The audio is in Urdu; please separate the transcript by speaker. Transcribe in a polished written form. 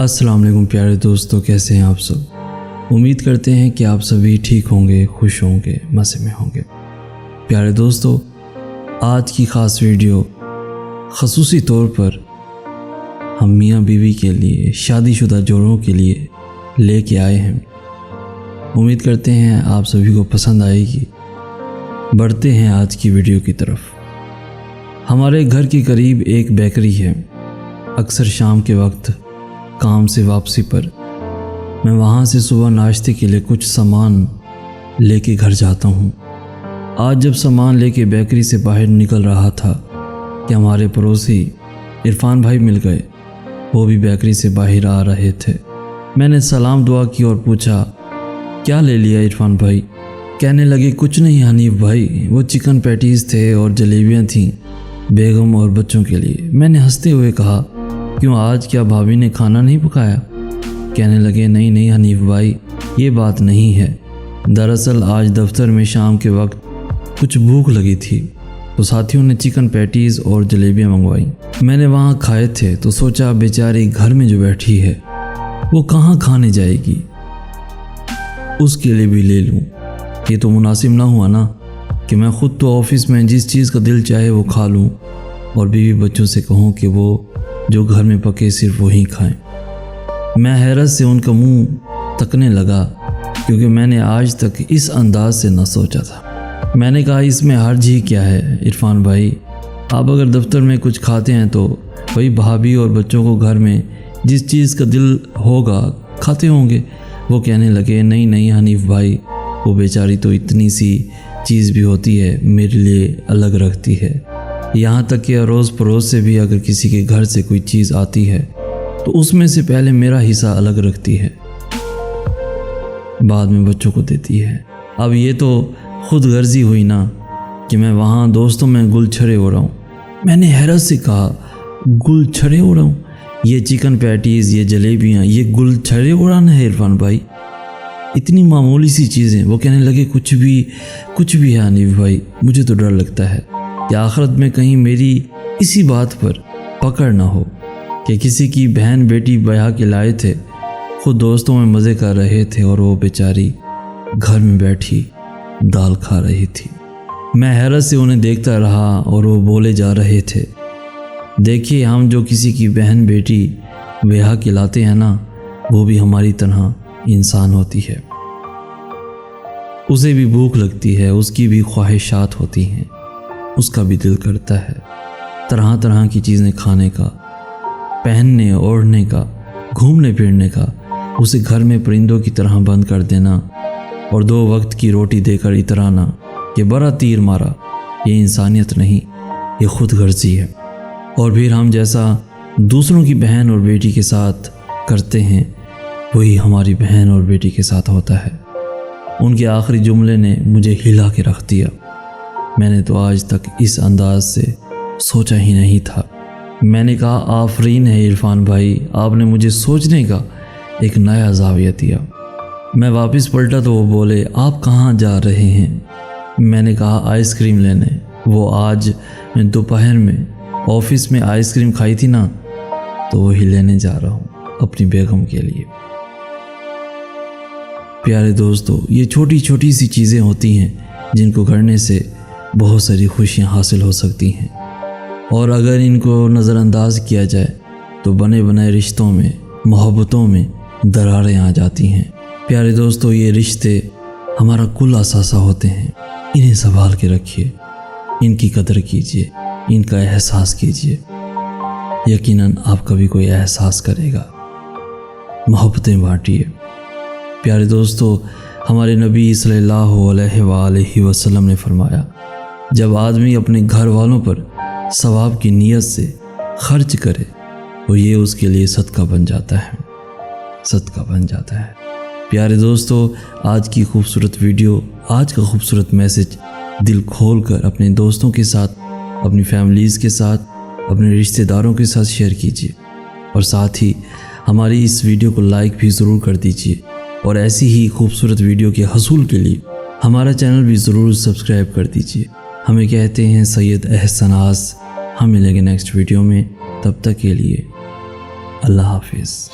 Speaker 1: السلام علیکم پیارے دوستو، کیسے ہیں آپ سب؟ امید کرتے ہیں کہ آپ سبھی ٹھیک ہوں گے، خوش ہوں گے، مزے میں ہوں گے۔ پیارے دوستو، آج کی خاص ویڈیو خصوصی طور پر ہم میاں بیوی کے لیے، شادی شدہ جوڑوں کے لیے لے کے آئے ہیں۔ امید کرتے ہیں آپ سبھی کو پسند آئے گی۔ بڑھتے ہیں آج کی ویڈیو کی طرف۔ ہمارے گھر کے قریب ایک بیکری ہے۔ اکثر شام کے وقت کام سے واپسی پر میں وہاں سے صبح ناشتے کے لیے کچھ سامان لے کے گھر جاتا ہوں۔ آج جب سامان لے کے بیکری سے باہر نکل رہا تھا کہ ہمارے پڑوسی عرفان بھائی مل گئے۔ وہ بھی بیکری سے باہر آ رہے تھے۔ میں نے سلام دعا کی اور پوچھا، کیا لے لیا عرفان بھائی؟ کہنے لگے، کچھ نہیں حنیف بھائی، وہ چکن پیٹیز تھے اور جلیبیاں تھیں بیگم اور بچوں کے لیے۔ میں نے ہنستے ہوئے کہا، کیوں آج کیا بھابھی نے کھانا نہیں پکایا؟ کہنے لگے، نہیں حنیف بھائی، یہ بات نہیں ہے۔ دراصل آج دفتر میں شام کے وقت کچھ بھوک لگی تھی تو ساتھیوں نے چکن پیٹیز اور جلیبیاں منگوائیں۔ میں نے وہاں کھائے تھے تو سوچا بیچاری گھر میں جو بیٹھی ہے وہ کہاں کھانے جائے گی، اس کے لیے بھی لے لوں۔ یہ تو مناسب نہ ہوا نا کہ میں خود تو آفس میں جس چیز کا دل چاہے وہ کھا لوں اور بیوی بچوں سے کہوں کہ وہ جو گھر میں پکے صرف وہی کھائیں۔ میں حیرت سے ان کا منہ تکنے لگا کیونکہ میں نے آج تک اس انداز سے نہ سوچا تھا۔ میں نے کہا، اس میں حرج ہی کیا ہے عرفان بھائی؟ آپ اگر دفتر میں کچھ کھاتے ہیں تو وہی بھابھی اور بچوں کو گھر میں جس چیز کا دل ہوگا کھاتے ہوں گے۔ وہ کہنے لگے، نہیں حنیف بھائی، وہ بیچاری تو اتنی سی چیز بھی ہوتی ہے میرے لیے الگ رکھتی ہے۔ یہاں تک کہ اڑوس پڑوس سے بھی اگر کسی کے گھر سے کوئی چیز آتی ہے تو اس میں سے پہلے میرا حصہ الگ رکھتی ہے، بعد میں بچوں کو دیتی ہے۔ اب یہ تو خود غرضی ہوئی نا کہ میں وہاں دوستوں میں گل چھڑے ہو رہا ہوں۔ میں نے حیرت سے کہا، گل چھڑے ہو رہا ہوں؟ یہ چکن پیٹیز، یہ جلیبیاں، یہ گل چھڑے اڑانا ہے عرفان بھائی؟ اتنی معمولی سی چیزیں۔ وہ کہنے لگے، کچھ بھی ہے حنیف بھائی، مجھے تو ڈر لگتا ہے کہ آخرت میں کہیں میری اسی بات پر پکڑ نہ ہو کہ کسی کی بہن بیٹی بیاہ کے لائے تھے، خود دوستوں میں مزے کر رہے تھے اور وہ بیچاری گھر میں بیٹھی دال کھا رہی تھی۔ میں حیرت سے انہیں دیکھتا رہا اور وہ بولے جا رہے تھے، دیکھیے، ہم جو کسی کی بہن بیٹی بیاہ کے لاتے ہیں نا، وہ بھی ہماری طرح انسان ہوتی ہے۔ اسے بھی بھوک لگتی ہے، اس کی بھی خواہشات ہوتی ہیں، اس کا بھی دل کرتا ہے طرح طرح کی چیزیں کھانے کا، پہننے اوڑھنے کا، گھومنے پھرنے کا۔ اسے گھر میں پرندوں کی طرح بند کر دینا اور 2 وقت کی روٹی دے کر اترانا، یہ بڑا تیر مارا۔ یہ انسانیت نہیں، یہ خود غرضی ہے۔ اور پھر ہم جیسا دوسروں کی بہن اور بیٹی کے ساتھ کرتے ہیں وہی ہماری بہن اور بیٹی کے ساتھ ہوتا ہے۔ ان کے آخری جملے نے مجھے ہلا کے رکھ دیا۔ میں نے تو آج تک اس انداز سے سوچا ہی نہیں تھا۔ میں نے کہا، آفرین ہے عرفان بھائی، آپ نے مجھے سوچنے کا ایک نیا زاویہ دیا۔ میں واپس پلٹا تو وہ بولے، آپ کہاں جا رہے ہیں؟ میں نے کہا، آئس کریم لینے۔ وہ آج میں دوپہر میں آفس میں آئس کریم کھائی تھی نا، تو وہی لینے جا رہا ہوں اپنی بیگم کے لیے۔ پیارے دوستو، یہ چھوٹی سی چیزیں ہوتی ہیں جن کو کرنے سے بہت ساری خوشیاں حاصل ہو سکتی ہیں، اور اگر ان کو نظر انداز کیا جائے تو بنے بنائے رشتوں میں، محبتوں میں دراریں آ جاتی ہیں۔ پیارے دوستو، یہ رشتے ہمارا کل اثاثہ ہوتے ہیں۔ انہیں سنبھال کے رکھیے، ان کی قدر کیجیے، ان کا احساس کیجیے۔ یقیناً آپ کا بھی کوئی احساس کرے گا۔ محبتیں بانٹیے۔ پیارے دوستو، ہمارے نبی صلی اللہ علیہ وآلہ وسلم نے فرمایا، جب آدمی اپنے گھر والوں پر ثواب کی نیت سے خرچ کرے تو یہ اس کے لیے صدقہ بن جاتا ہے۔ پیارے دوستو، آج کی خوبصورت ویڈیو، آج کا خوبصورت میسج دل کھول کر اپنے دوستوں کے ساتھ، اپنی فیملیز کے ساتھ، اپنے رشتہ داروں کے ساتھ شیئر کیجیے، اور ساتھ ہی ہماری اس ویڈیو کو لائک بھی ضرور کر دیجیے، اور ایسی ہی خوبصورت ویڈیو کے حصول کے لیے ہمارا چینل بھی ضرور سبسکرائب کر دیجیے۔ ہمیں کہتے ہیں سید احسن آس۔ ہم ملیں گے نیکسٹ ویڈیو میں، تب تک کے لیے اللہ حافظ.